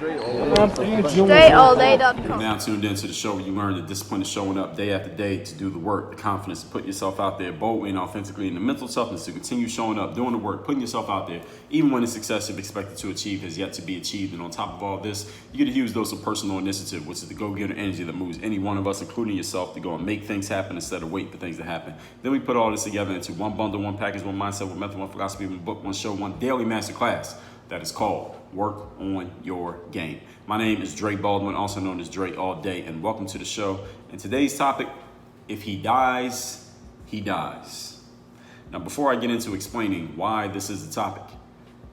StrayAllDay.com. You're now tuned into the show where you learn the discipline of showing up day after day to do the work, the confidence to put yourself out there boldly and authentically, and the mental toughness to continue showing up, doing the work, putting yourself out there, even when the success you've expected to achieve has yet to be achieved. And on top of all this, you get a huge dose of personal initiative, which is the go-getter energy that moves any one of us, including yourself, to go and make things happen instead of waiting for things to happen. Then we put all this together into one bundle, one package, one mindset, one method, one philosophy, one book, one show, one daily masterclass that is called Work on Your Game. My name is Dre Baldwin, also known as Dre All Day, and welcome to the show. And today's topic, if he dies, he dies. Now, before I get into explaining why this is the topic,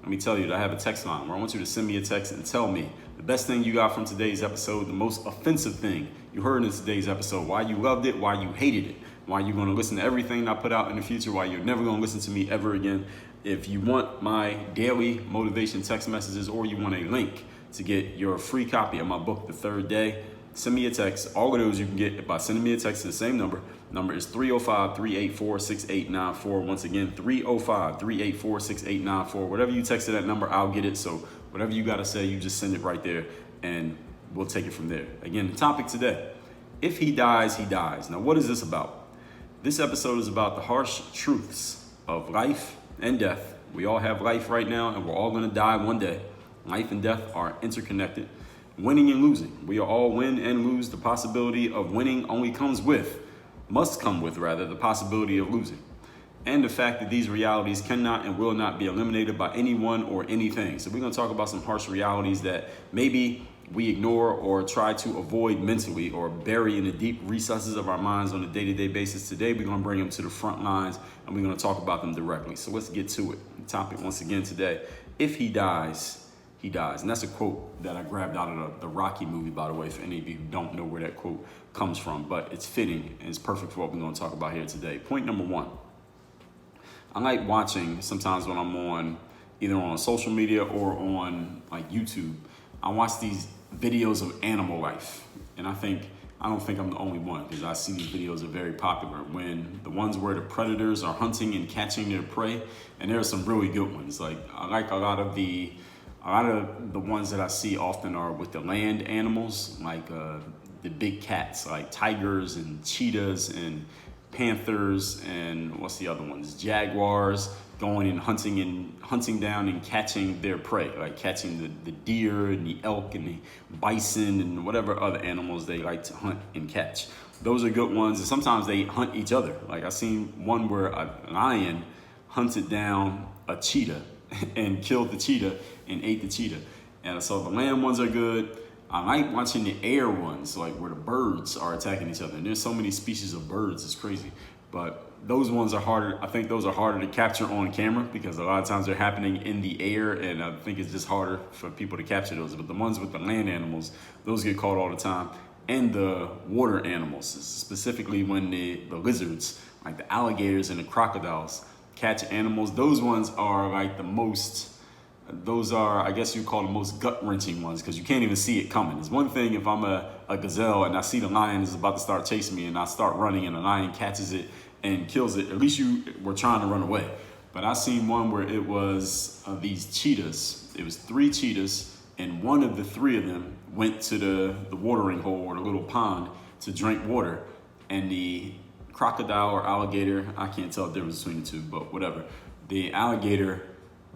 let me tell you that I have a text line where I want you to send me a text and tell me the best thing you got from today's episode, the most offensive thing you heard in today's episode, why you loved it, why you hated it, why you're going to listen to everything I put out in the future, why you're never going to listen to me ever again. If you want my daily motivation text messages or you want a link to get your free copy of my book, The Third Day, send me a text. All of those you can get by sending me a text to the same number. Number is 305-384-6894. Once again, 305-384-6894. Whatever you text to that number, I'll get it. So whatever you got to say, you just send it right there and we'll take it from there. Again, the topic today, if he dies, he dies. Now, what is this about? This episode is about the harsh truths of life and death. We all have life right now and we're all going to die one day. Life and death are interconnected. Winning and losing. We all win and lose. The possibility of winning only must come with the possibility of losing. And the fact that these realities cannot and will not be eliminated by anyone or anything. So we're going to talk about some harsh realities that maybe we ignore or try to avoid mentally or bury in the deep recesses of our minds on a day-to-day basis. Today, we're going to bring them to the front lines and we're going to talk about them directly. So let's get to it. The topic once again today, if he dies, he dies. And that's a quote that I grabbed out of the Rocky movie, by the way, for any of you who don't know where that quote comes from, but it's fitting and it's perfect for what we're going to talk about here today. Point number one, I like watching sometimes when I'm either on social media or on like YouTube, I watch these videos of animal life. And I don't think I'm the only one because I see these videos are very popular when the ones where the predators are hunting and catching their prey. And there are some really good ones. Like I like a lot of the ones that I see often are with the land animals, like the big cats, like tigers and cheetahs and panthers and what's the other ones? Jaguars going and hunting down and catching their prey, like catching the deer and the elk and the bison and whatever other animals they like to hunt and catch. Those are good ones. And sometimes they hunt each other. Like I seen one where a lion hunted down a cheetah and killed the cheetah and ate the cheetah. And so the land ones are good. I like watching the air ones, like where the birds are attacking each other. And there's so many species of birds, it's crazy. But those ones are harder. I think those are harder to capture on camera because a lot of times they're happening in the air, and I think it's just harder for people to capture those. But the ones with the land animals, those get caught all the time. And the water animals, specifically when the lizards, like the alligators and the crocodiles, catch animals. Those ones are like those are, I guess you call the most gut-wrenching ones because you can't even see it coming. It's one thing if I'm a gazelle and I see the lion is about to start chasing me and I start running and the lion catches it and kills it. At least you were trying to run away. But I seen one where it was these cheetahs. It was 3 cheetahs and one of the 3 of them went to the watering hole or the little pond to drink water. And the crocodile or alligator, I can't tell the difference between the two, but whatever. The alligator,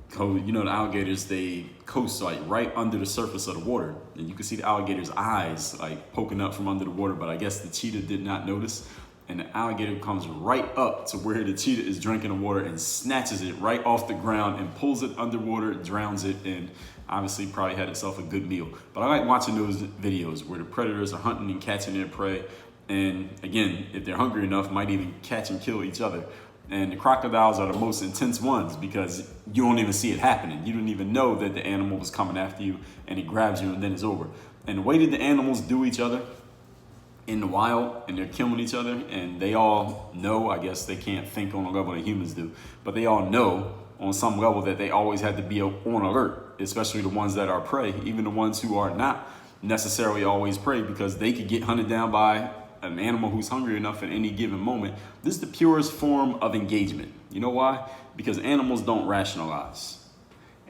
the alligators, they coast like right under the surface of the water. And you can see the alligator's eyes like poking up from under the water, but I guess the cheetah did not notice. And the alligator comes right up to where the cheetah is drinking the water and snatches it right off the ground and pulls it underwater, drowns it, and obviously probably had itself a good meal. But I like watching those videos where the predators are hunting and catching their prey. And again, if they're hungry enough, might even catch and kill each other. And the crocodiles are the most intense ones because you don't even see it happening. You don't even know that the animal was coming after you and it grabs you and then it's over. And the way that the animals do each other in the wild and they're killing each other, and they all know, I guess they can't think on a level that humans do, but they all know on some level that they always have to be on alert, especially the ones that are prey, even the ones who are not necessarily always prey because they could get hunted down by an animal who's hungry enough at any given moment. This is the purest form of engagement. You know why? Because animals don't rationalize.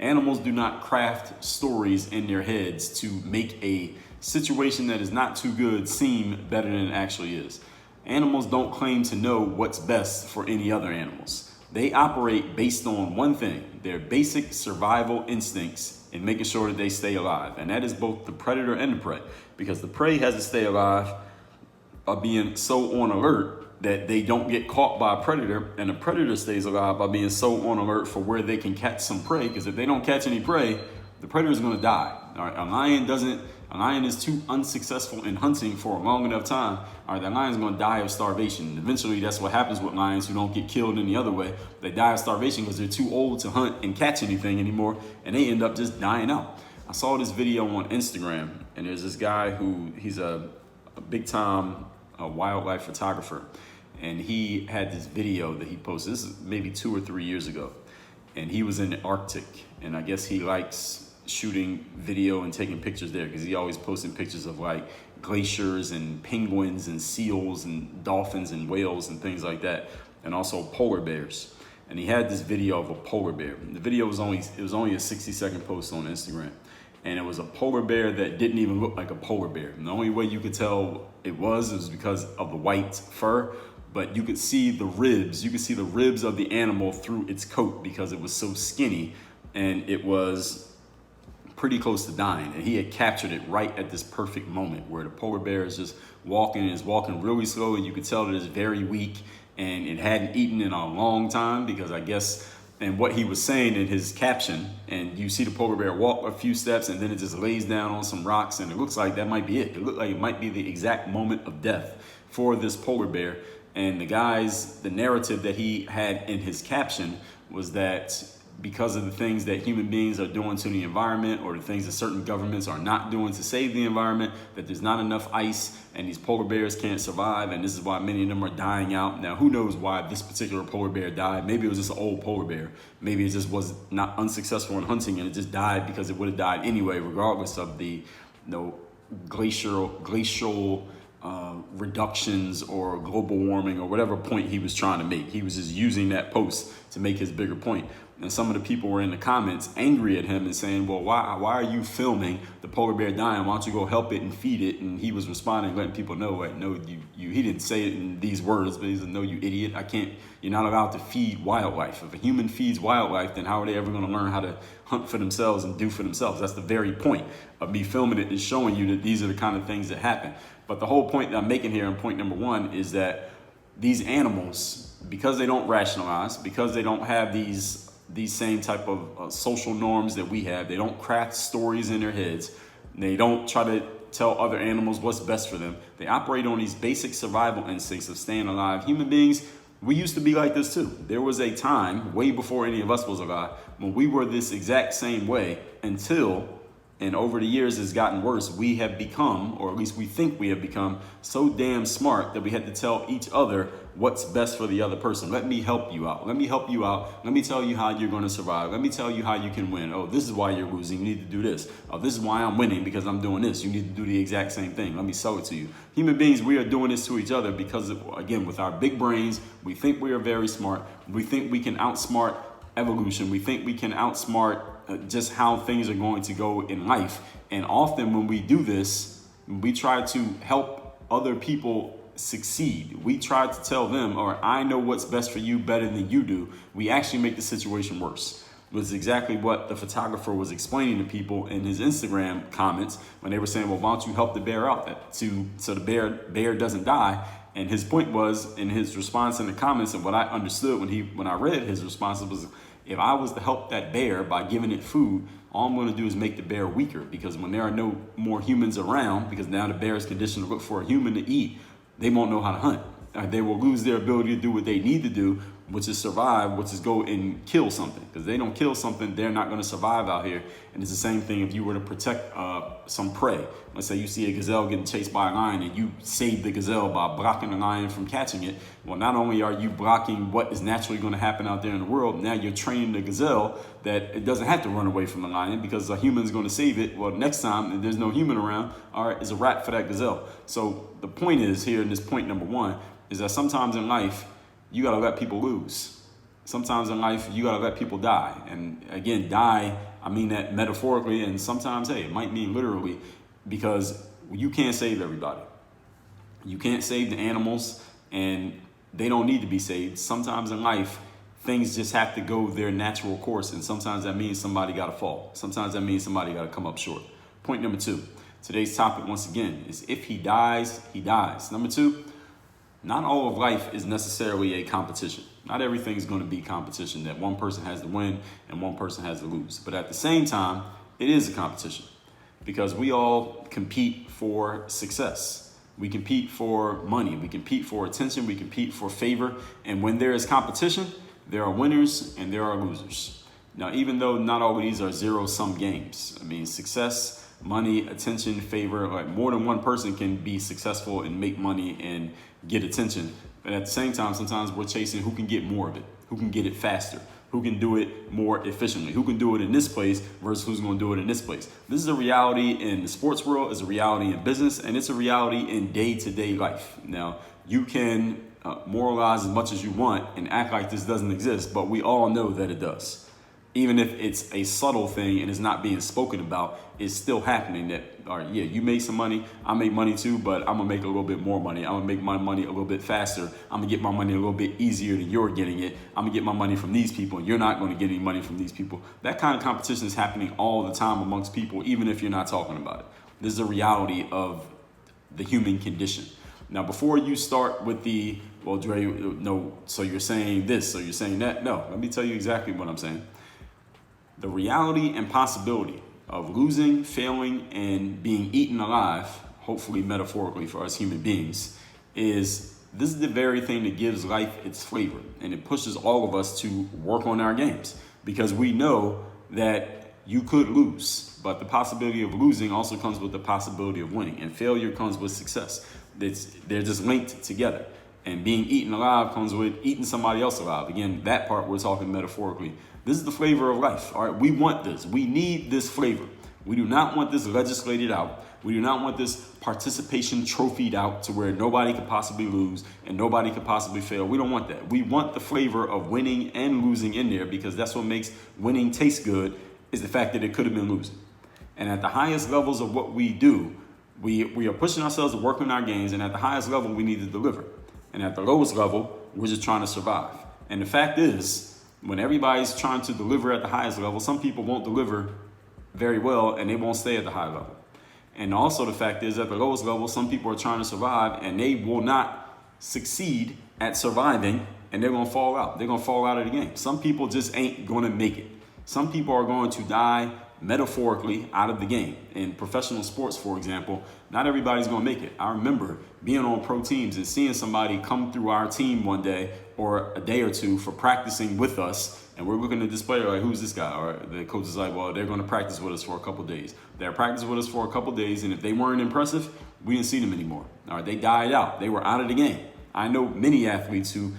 Animals do not craft stories in their heads to make a situation that is not too good seem better than it actually is. Animals don't claim to know what's best for any other animals. They operate based on one thing, their basic survival instincts and making sure that they stay alive. And that is both the predator and the prey, because the prey has to stay alive by being so on alert that they don't get caught by a predator, and the predator stays alive by being so on alert for where they can catch some prey, because if they don't catch any prey, the predator is going to die. All right, a lion is too unsuccessful in hunting for a long enough time. All right, that lion's going to die of starvation. Eventually, that's what happens with lions who don't get killed any other way. They die of starvation because they're too old to hunt and catch anything anymore, and they end up just dying out. I saw this video on Instagram, and there's this guy he's a big-time wildlife photographer, and he had this video that he posted. This is maybe 2 or 3 years ago, and he was in the Arctic, and I guess he likes shooting video and taking pictures there because he always posting pictures of like glaciers and penguins and seals and dolphins and whales and things like that, and also polar bears. And he had this video of a polar bear. The video was only a 60-second post on Instagram, and it was a polar bear that didn't even look like a polar bear. And the only way you could tell it was because of the white fur, but you could see the ribs. You could see the ribs of the animal through its coat because it was so skinny, and it was pretty close to dying. And he had captured it right at this perfect moment where the polar bear is just walking, and is walking really slow, and you could tell that it's very weak, and it hadn't eaten in a long time, because I guess, and what he was saying in his caption, and you see the polar bear walk a few steps and then it just lays down on some rocks, and it looks like that might be it. It looked like it might be the exact moment of death for this polar bear. And the narrative that he had in his caption was that because of the things that human beings are doing to the environment, or the things that certain governments are not doing to save the environment, that there's not enough ice and these polar bears can't survive, and this is why many of them are dying out. Now, who knows why this particular polar bear died? Maybe it was just an old polar bear. Maybe it just was not unsuccessful in hunting, and it just died because it would have died anyway, regardless of the glacial reductions or global warming or whatever point he was trying to make. He was just using that post to make his bigger point. And some of the people were in the comments angry at him and saying, well, why are you filming the polar bear dying? Why don't you go help it and feed it? And he was responding, letting people know, like, no, he didn't say it in these words, but he said, no, you idiot. You're not allowed to feed wildlife. If a human feeds wildlife, then how are they ever going to learn how to hunt for themselves and do for themselves? That's the very point of me filming it, is showing you that these are the kind of things that happen. But the whole point that I'm making here, and point number one, is that these animals, because they don't rationalize, because they don't have these same type of social norms that we have, they don't craft stories in their heads, they don't try to tell other animals what's best for them. They operate on these basic survival instincts of staying alive. Human beings, we used to be like this too. There was a time, way before any of us was alive, when we were this exact same way, until, and over the years it's gotten worse, we have become, or at least we think we have become, so damn smart that we had to tell each other what's best for the other person. Let me help you out. Let me help you out. Let me tell you how you're going to survive. Let me tell you how you can win. Oh, this is why you're losing. You need to do this. Oh, this is why I'm winning, because I'm doing this. You need to do the exact same thing. Let me sell it to you. Human beings, we are doing this to each other because, again, with our big brains, we think we are very smart. We think we can outsmart evolution. We think we can outsmart just how things are going to go in life. And often when we do this, we try to help other people succeed. We try to tell them, or I know what's best for you better than you do. We actually make the situation worse. It was exactly what the photographer was explaining to people in his Instagram comments when they were saying, well, why don't you help the bear out so the bear doesn't die? And his point was, in his response in the comments, and what I understood when I read his response was, if I was to help that bear by giving it food, all I'm going to do is make the bear weaker, because when there are no more humans around, because now the bear is conditioned to look for a human to eat, they won't know how to hunt. They will lose their ability to do what they need to do, which is survive, which is go and kill something. Because they don't kill something, they're not going to survive out here. And it's the same thing if you were to protect some prey. Let's say you see a gazelle getting chased by a lion, and you save the gazelle by blocking the lion from catching it. Well, not only are you blocking what is naturally going to happen out there in the world, now you're training the gazelle that it doesn't have to run away from the lion because a human's going to save it. Well, next time, if there's no human around, all right, it's a wrap for that gazelle. So the point is here in this point number one is that sometimes in life, you got to let people lose. Sometimes in life, you got to let people die. And again, die I mean that metaphorically, and sometimes, hey, it might mean literally, because you can't save everybody. You can't save the animals, and they don't need to be saved. Sometimes in life, things just have to go their natural course, and sometimes that means somebody got to fall. Sometimes that means somebody got to come up short. Point number 2. Today's topic, once again, is if he dies, he dies. Number 2, not all of life is necessarily a competition. Not everything is going to be competition, that one person has to win and one person has to lose. But at the same time, it is a competition because we all compete for success. We compete for money. We compete for attention. We compete for favor. And when there is competition, there are winners and there are losers. Now, even though not all of these are zero-sum games, I mean, success, money, attention, favor, like more than one person can be successful and make money and get attention. But at the same time, sometimes we're chasing who can get more of it, who can get it faster, who can do it more efficiently, who can do it in this place versus who's going to do it in this place. This is a reality in the sports world, it's a reality in business, and it's a reality in day-to-day life. Now, you can moralize as much as you want and act like this doesn't exist, but we all know that it does. Even if it's a subtle thing and it's not being spoken about, it's still happening that, all right, yeah, you make some money, I make money too, but I'm gonna make a little bit more money. I'm gonna make my money a little bit faster. I'm gonna get my money a little bit easier than you're getting it. I'm gonna get my money from these people and you're not gonna get any money from these people. That kind of competition is happening all the time amongst people, even if you're not talking about it. This is a reality of the human condition. Now, before you start with the, well, Dre, no, so you're saying this, so you're saying that. No, let me tell you exactly what I'm saying. The reality and possibility of losing, failing, and being eaten alive, hopefully metaphorically for us human beings, is this is the very thing that gives life its flavor. And it pushes all of us to work on our games because we know that you could lose, but the possibility of losing also comes with the possibility of winning, and failure comes with success. They're just linked together. And being eaten alive comes with eating somebody else alive. Again, that part we're talking metaphorically. This is the flavor of life. All right, we want this. We need this flavor. We do not want this legislated out. We do not want this participation trophied out to where nobody could possibly lose and nobody could possibly fail. We don't want that. We want the flavor of winning and losing in there because that's what makes winning taste good, is the fact that it could have been losing. And at the highest levels of what we do, we are pushing ourselves to work on our games, and at the highest level, we need to deliver. And at the lowest level, we're just trying to survive. And the fact is, when everybody's trying to deliver at the highest level, some people won't deliver very well and they won't stay at the high level. And also the fact is, at the lowest level, some people are trying to survive and they will not succeed at surviving, and they're going to fall out. They're going to fall out of the game. Some people just ain't going to make it. Some people are going to die metaphorically out of the game. In professional sports, for example, not everybody's going to make it. I remember being on pro teams and seeing somebody come through our team one day or a day or two for practicing with us, and we're looking at this player like, who's this guy? Or the coach is like, well, they're going to practice with us for a couple days. They're practicing with us for a couple days, and if they weren't impressive, we didn't see them anymore. All right, they died out. They were out of the game. I know many athletes who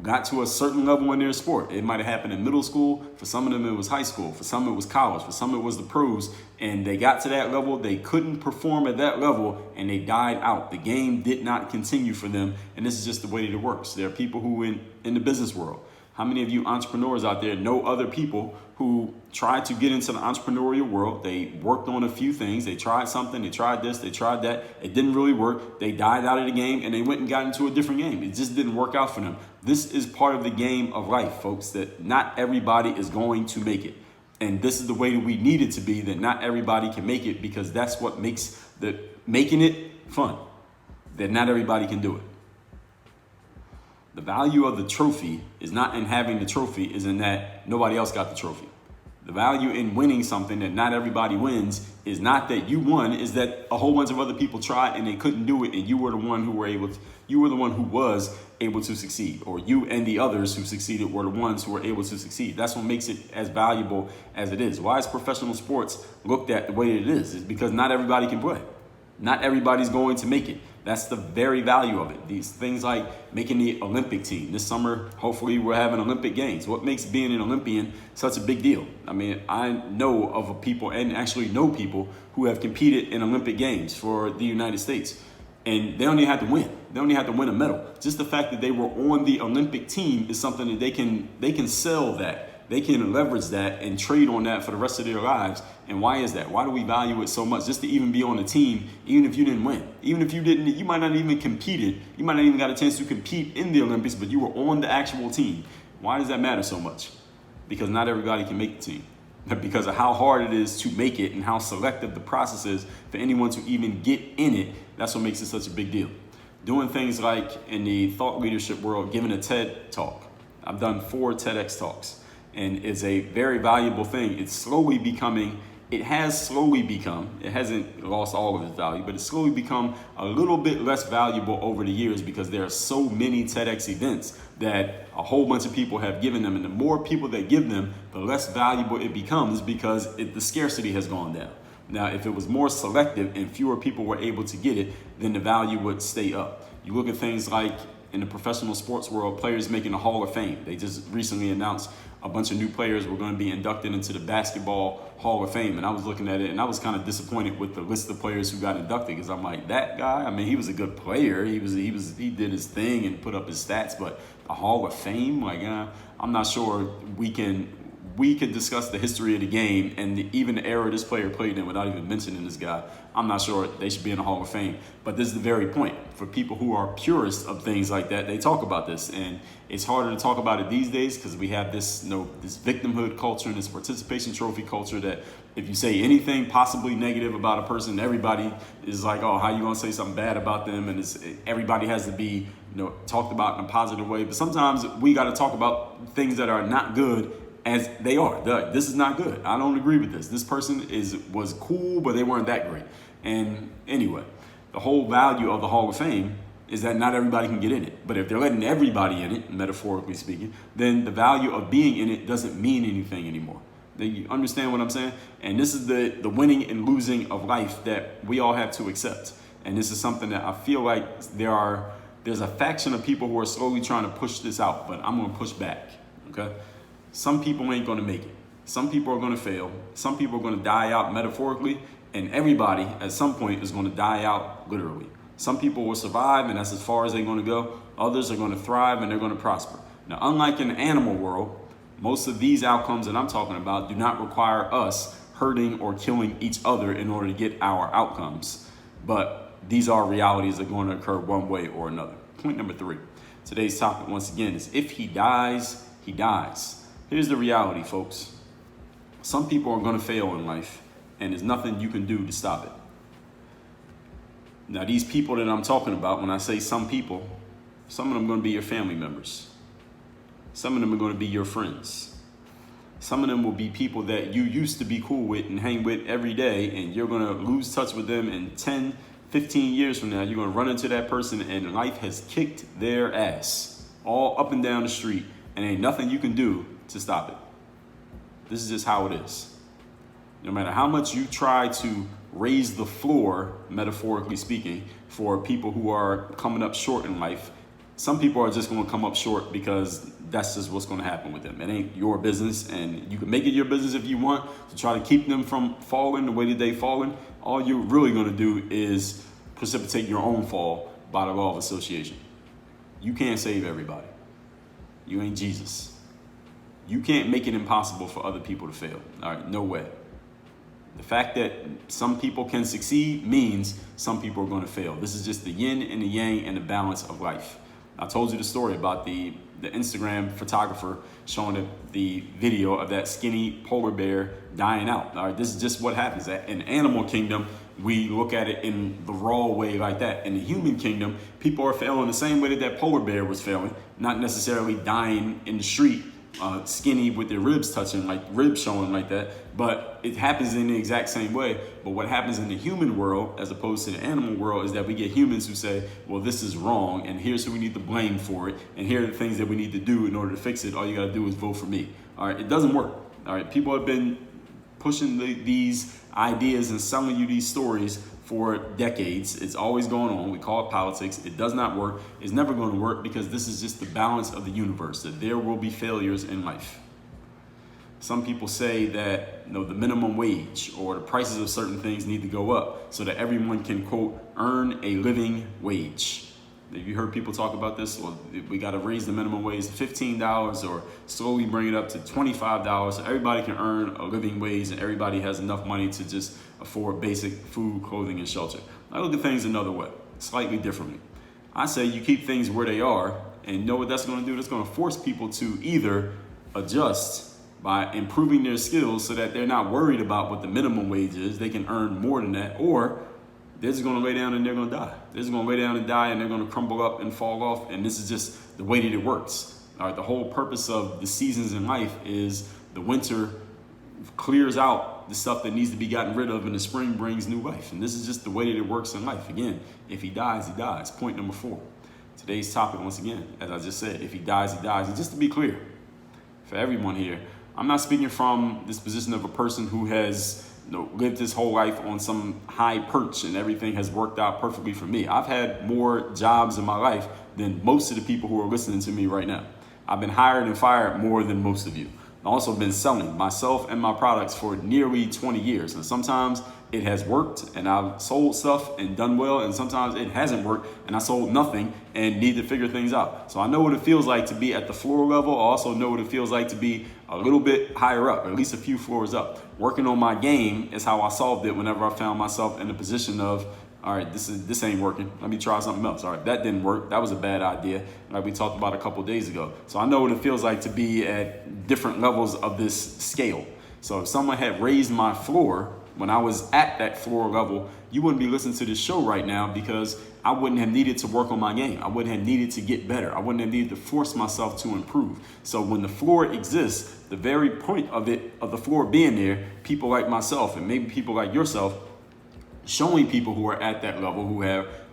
got to a certain level in their sport. It might have happened in middle school. For some of them, it was high school. For some, it was college. For some, it was the pros. And they got to that level. They couldn't perform at that level, and they died out. The game did not continue for them, and this is just the way that it works. There are people who in the business world. How many of you entrepreneurs out there know other people who tried to get into the entrepreneurial world? They worked on a few things. They tried something. They tried this. They tried that. It didn't really work. They died out of the game, and they went and got into a different game. It just didn't work out for them. This is part of the game of life, folks, that not everybody is going to make it. And this is the way that we need it to be, that not everybody can make it, because that's what makes making it fun, that not everybody can do it. The value of the trophy is not in having the trophy, is in that nobody else got the trophy. The value in winning something that not everybody wins is not that you won, is that a whole bunch of other people tried and they couldn't do it, and you were the one who was able to succeed, or you and the others who succeeded were the ones who were able to succeed. That's what makes it as valuable as it is. Why is professional sports looked at the way that it is? It's because not everybody can play. Not everybody's going to make it. That's the very value of it. These things like making the Olympic team. This summer, hopefully, we're having Olympic Games. What makes being an Olympian such a big deal? I mean, I know of people, and actually know people, who have competed in Olympic Games for the United States. And they don't even have to win. They don't even have to win a medal. Just the fact that they were on the Olympic team is something that they can sell that. they can leverage that and trade on that for the rest of their lives. And why is that? Why do we value it so much? Just to even be on the team, even if you didn't win, even if you might not even competed, you might not even got a chance to compete in the Olympics, but you were on the actual team. Why does that matter so much? Because not everybody can make the team. Because of how hard it is to make it and how selective the process is for anyone to even get in it. That's what makes it such a big deal. Doing things like in the thought leadership world, giving a TED talk. I've done 4 TEDx talks, and it's a very valuable thing. It has slowly become, it hasn't lost all of its value, but it's slowly become a little bit less valuable over the years because there are so many TEDx events that a whole bunch of people have given them. And the more people that give them, the less valuable it becomes because the scarcity has gone down. Now, if it was more selective and fewer people were able to get it, then the value would stay up. You look at things like in the professional sports world, players making the Hall of Fame. They just recently announced a bunch of new players were going to be inducted into the Basketball Hall of Fame. And I was looking at it and I was kind of disappointed with the list of players who got inducted because I'm like, that guy, I mean, he was a good player. He did his thing and put up his stats, but the Hall of Fame, like, I'm not sure we could discuss the history of the game and even the era this player played in without even mentioning this guy. I'm not sure they should be in the Hall of Fame. But this is the very point. For people who are purists of things like that, they talk about this. And it's harder to talk about it these days because we have this, this victimhood culture and this participation trophy culture that if you say anything possibly negative about a person, everybody is like, oh, how you going to say something bad about them? And everybody has to be talked about in a positive way. But sometimes we got to talk about things that are not good as they are. This is not good. I don't agree with this. This person was cool, but they weren't that great. And anyway, the whole value of the Hall of Fame is that not everybody can get in it. But if they're letting everybody in it, metaphorically speaking, then the value of being in it doesn't mean anything anymore. You understand what I'm saying? And this is the winning and losing of life that we all have to accept. And this is something that I feel like there's a faction of people who are slowly trying to push this out, but I'm going to push back, okay? Some people ain't going to make it. Some people are going to fail. Some people are going to die out metaphorically, and everybody at some point is going to die out literally. Some people will survive, and that's as far as they're going to go. Others are going to thrive, and they're going to prosper. Now, unlike in the animal world, most of these outcomes that I'm talking about do not require us hurting or killing each other in order to get our outcomes. But these are realities that are going to occur one way or another. Point number 3. Today's topic, once again, is if he dies, he dies. Here's the reality, folks. Some people are going to fail in life, and there's nothing you can do to stop it. Now, these people that I'm talking about, when I say some people, some of them are going to be your family members. Some of them are going to be your friends. Some of them will be people that you used to be cool with and hang with every day, and you're going to lose touch with them in 10, 15 years from now. You're going to run into that person, and life has kicked their ass all up and down the street, and ain't nothing you can do to stop it. This is just how it is. No matter how much you try to raise the floor, metaphorically speaking, for people who are coming up short in life, some people are just going to come up short because that's just what's going to happen with them. It ain't your business, and you can make it your business if you want to try to keep them from falling the way that they've fallen. All you're really going to do is precipitate your own fall by the law of association. You can't save everybody. You ain't Jesus. You can't make it impossible for other people to fail. All right, no way. The fact that some people can succeed means some people are going to fail. This is just the yin and the yang and the balance of life. I told you the story about the Instagram photographer showing the video of that skinny polar bear dying out. All right, this is just what happens. In animal kingdom, we look at it in the raw way like that. In the human kingdom, people are failing the same way that polar bear was failing, not necessarily dying in the street, skinny with their ribs touching, like ribs showing like that, but it happens in the exact same way. But what happens in the human world as opposed to the animal world is that we get humans who say, well, this is wrong, and here's who we need to blame for it, and here are the things that we need to do in order to fix it. All you got to do is vote for me. All right, it doesn't work. All right, people have been pushing these ideas and selling you these stories for decades. It's always going on. We call it politics. It does not work. It's never going to work because this is just the balance of the universe, that there will be failures in life. Some people say that the minimum wage or the prices of certain things need to go up so that everyone can, quote, earn a living wage. Have you heard people talk about this? Well, we got to raise the minimum wage to $15 or slowly bring it up to $25 so everybody can earn a living wage and everybody has enough money to just afford basic food, clothing, and shelter. I look at things another way, slightly differently. I say you keep things where they are, and you know what that's going to do? That's going to force people to either adjust by improving their skills so that they're not worried about what the minimum wage is. They can earn more than that, or they're just going to lay down and they're going to die. They're just going to lay down and die, and they're going to crumble up and fall off. And this is just the way that it works. All right, the whole purpose of the seasons in life is the winter clears out the stuff that needs to be gotten rid of, and the spring brings new life. And this is just the way that it works in life. Again, if he dies, he dies. Point number 4. Today's topic, once again, as I just said, if he dies, he dies. And just to be clear, for everyone here, I'm not speaking from this position of a person who has lived his whole life on some high perch and everything has worked out perfectly for me. I've had more jobs in my life than most of the people who are listening to me right now. I've been hired and fired more than most of you. I've also been selling myself and my products for nearly 20 years. And sometimes it has worked and I've sold stuff and done well, and sometimes it hasn't worked and I sold nothing and need to figure things out. So I know what it feels like to be at the floor level. I also know what it feels like to be a little bit higher up, at least a few floors up. Working on my game is how I solved it whenever I found myself in a position of, all right, this ain't working. Let me try something else. All right, that didn't work. That was a bad idea, like we talked about a couple days ago. So I know what it feels like to be at different levels of this scale. So if someone had raised my floor when I was at that floor level, you wouldn't be listening to this show right now, because I wouldn't have needed to work on my game. I wouldn't have needed to get better. I wouldn't have needed to force myself to improve. So when the floor exists, the very point of the floor being there, people like myself and maybe people like yourself, showing people who are at that level, who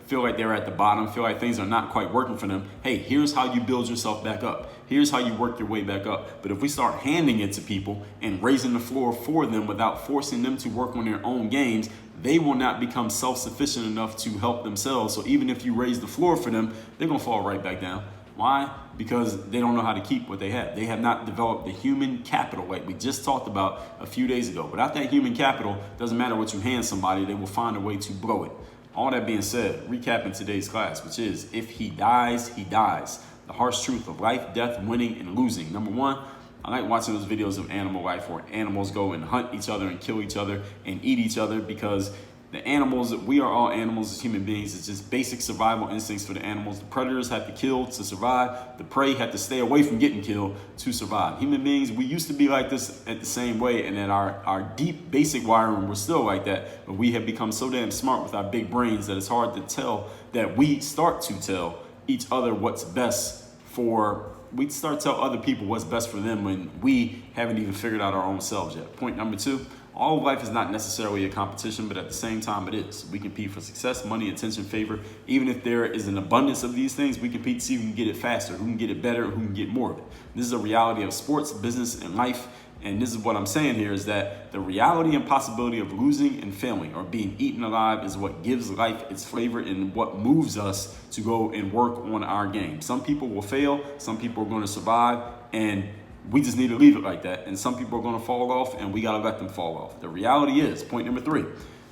feel like they're at the bottom, feel like things are not quite working for them, hey, here's how you build yourself back up. Here's how you work your way back up. But if we start handing it to people and raising the floor for them without forcing them to work on their own games, they will not become self-sufficient enough to help themselves. So even if you raise the floor for them, they're going to fall right back down. Why? Because they don't know how to keep what they have. They have not developed the human capital like we just talked about a few days ago. Without that human capital, doesn't matter what you hand somebody, they will find a way to blow it. All that being said, recapping today's class, which is, if he dies, he dies. The harsh truth of life, death, winning, and losing. Number 1, I like watching those videos of animal life where animals go and hunt each other and kill each other and eat each other, because the animals, we are all animals as human beings. It's just basic survival instincts for the animals. The predators have to kill to survive. The prey have to stay away from getting killed to survive. Human beings, we used to be like this at the same way, and then our deep basic wiring was still like that, but we have become so damn smart with our big brains that it's hard to tell, that we start to tell each other what's best for, we start to tell other people what's best for them when we haven't even figured out our own selves yet. Point number 2, all of life is not necessarily a competition, but at the same time it is. We compete for success, money, attention, favor. Even if there is an abundance of these things, we compete to see who can get it faster, who can get it better, who can get more of it. This is a reality of sports, business, and life. And this is what I'm saying here, is that the reality and possibility of losing and failing or being eaten alive is what gives life its flavor and what moves us to go and work on our game. Some people will fail, some people are going to survive, and we just need to leave it like that. And some people are going to fall off, and we got to let them fall off. The reality is, point number 3,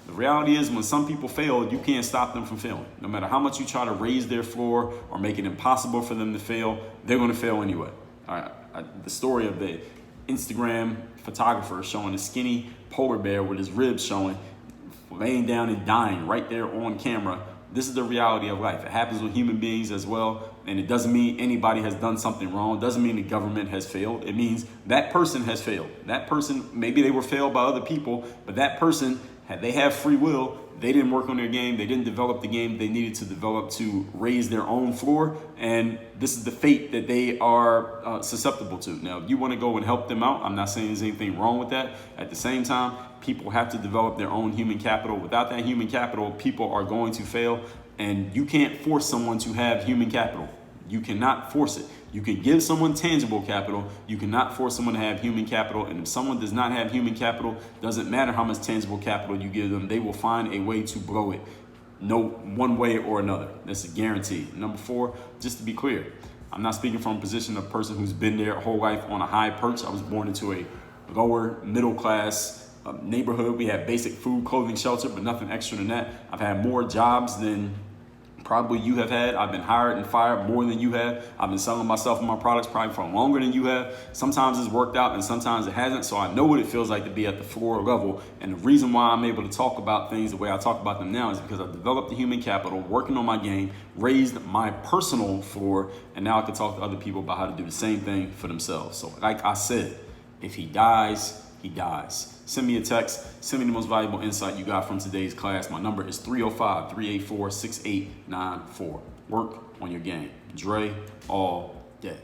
the reality is when some people fail, you can't stop them from failing. No matter how much you try to raise their floor or make it impossible for them to fail, they're going to fail anyway. All right, the story of the Instagram photographer showing a skinny polar bear with his ribs showing, laying down and dying right there on camera. This is the reality of life. It happens with human beings as well. And it doesn't mean anybody has done something wrong. It doesn't mean the government has failed. It means that person has failed. That person, maybe they were failed by other people, but that person, they have free will. They didn't work on their game. They didn't develop the game they needed to develop to raise their own floor. And this is the fate that they are susceptible to. Now, if you want to go and help them out, I'm not saying there's anything wrong with that. At the same time, people have to develop their own human capital. Without that human capital, people are going to fail. And you can't force someone to have human capital. You cannot force it. You can give someone tangible capital. You cannot force someone to have human capital. And if someone does not have human capital, doesn't matter how much tangible capital you give them, they will find a way to blow it. No, one way or another. That's a guarantee. Number 4, just to be clear, I'm not speaking from a position of a person who's been there whole life on a high perch. I was born into a lower middle class neighborhood. We had basic food, clothing, shelter, but nothing extra than that. I've had more jobs than probably you have had. I've been hired and fired more than you have. I've been selling myself and my products probably for longer than you have. Sometimes it's worked out and sometimes it hasn't. So I know what it feels like to be at the floor level. And the reason why I'm able to talk about things the way I talk about them now is because I've developed the human capital, working on my game, raised my personal floor, and now I can talk to other people about how to do the same thing for themselves. So like I said, if he dies, he dies. Send me a text. Send me the most valuable insight you got from today's class. My number is 305-384-6894. Work on your game. Dre all day.